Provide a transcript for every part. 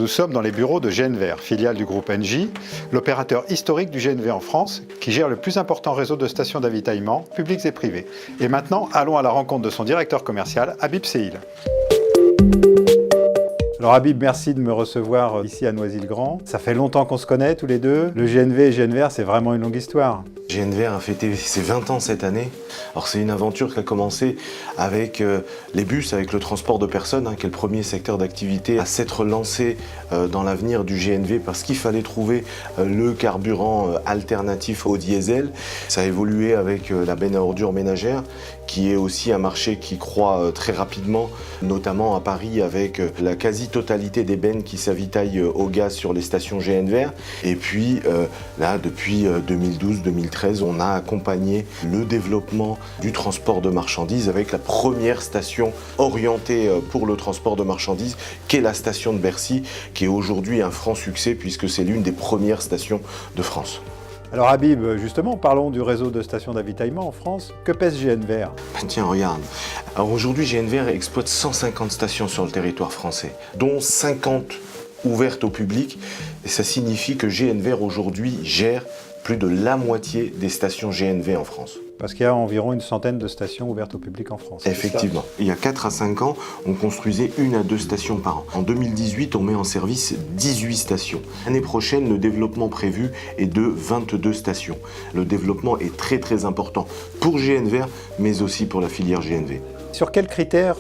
sommes dans les bureaux de GNVR, filiale du groupe Engie, l'opérateur historique du GNV en France, qui gère le plus important réseau de stations d'avitaillement, publiques et privées. Et maintenant, allons à la rencontre de son directeur commercial, Habib Sehil. Alors Habib, merci de me recevoir ici à Noisy-le-Grand. Ça fait longtemps qu'on se connaît tous les deux. Le GNV et GNVR, c'est vraiment une longue histoire. GNVR a fêté ses 20 ans cette année. Alors c'est une aventure qui a commencé avec les bus, avec le transport de personnes, qui est le premier secteur d'activité à s'être lancé dans l'avenir du GNV parce qu'il fallait trouver le carburant alternatif au diesel. Ça a évolué avec la benne à ordures ménagères, qui est aussi un marché qui croît très rapidement, notamment à Paris avec la quasi-totalité des bennes qui s'avitaillent au gaz sur les stations GNVR. Et puis là, depuis 2012-2013, on a accompagné le développement du transport de marchandises avec la première station orientée pour le transport de marchandises, qui est la station de Bercy, qui est aujourd'hui un franc succès puisque c'est l'une des premières stations de France. Alors Habib, justement, parlons du réseau de stations d'avitaillement en France. Que pèse GNVR? Tiens, regarde. Alors aujourd'hui, GNVR exploite 150 stations sur le territoire français, dont 50 ouvertes au public. Et ça signifie que GNVR aujourd'hui gère plus de la moitié des stations GNV en France. Parce qu'il y a environ une centaine de stations ouvertes au public en France. Effectivement. Il y a 4 à 5 ans, on construisait 1 à 2 stations par an. En 2018, on met en service 18 stations. L'année prochaine, le développement prévu est de 22 stations. Le développement est très important pour GNVR, mais aussi pour la filière GNV. Sur quels critères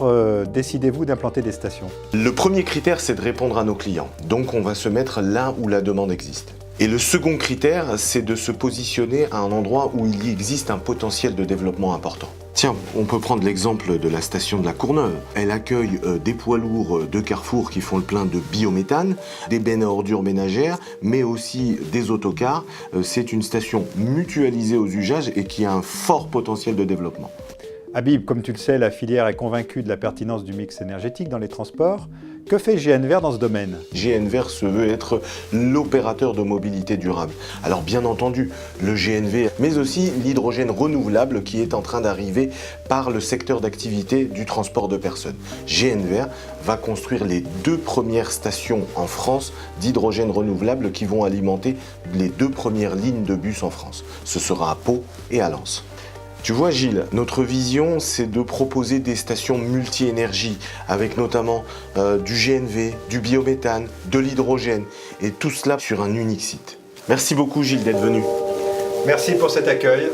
décidez-vous d'implanter des stations? Le premier critère, c'est de répondre à nos clients. Donc on va se mettre là où la demande existe. Et le second critère, c'est de se positionner à un endroit où il y existe un potentiel de développement important. Tiens, on peut prendre l'exemple de la station de la Courneuve. Elle accueille des poids lourds de Carrefour qui font le plein de biométhane, des bennes à ordures ménagères, mais aussi des autocars. C'est une station mutualisée aux usages et qui a un fort potentiel de développement. Habib, comme tu le sais, la filière est convaincue de la pertinence du mix énergétique dans les transports. Que fait GNVR dans ce domaine? GNVR se veut être l'opérateur de mobilité durable. Alors bien entendu, le GNV, mais aussi l'hydrogène renouvelable qui est en train d'arriver par le secteur d'activité du transport de personnes. GNVR va construire les 2 premières stations en France d'hydrogène renouvelable qui vont alimenter les 2 premières lignes de bus en France. Ce sera à Pau et à Lens. Tu vois Gilles, notre vision c'est de proposer des stations multi-énergie avec notamment du GNV, du biométhane, de l'hydrogène et tout cela sur un unique site. Merci beaucoup Gilles d'être venu. Merci pour cet accueil.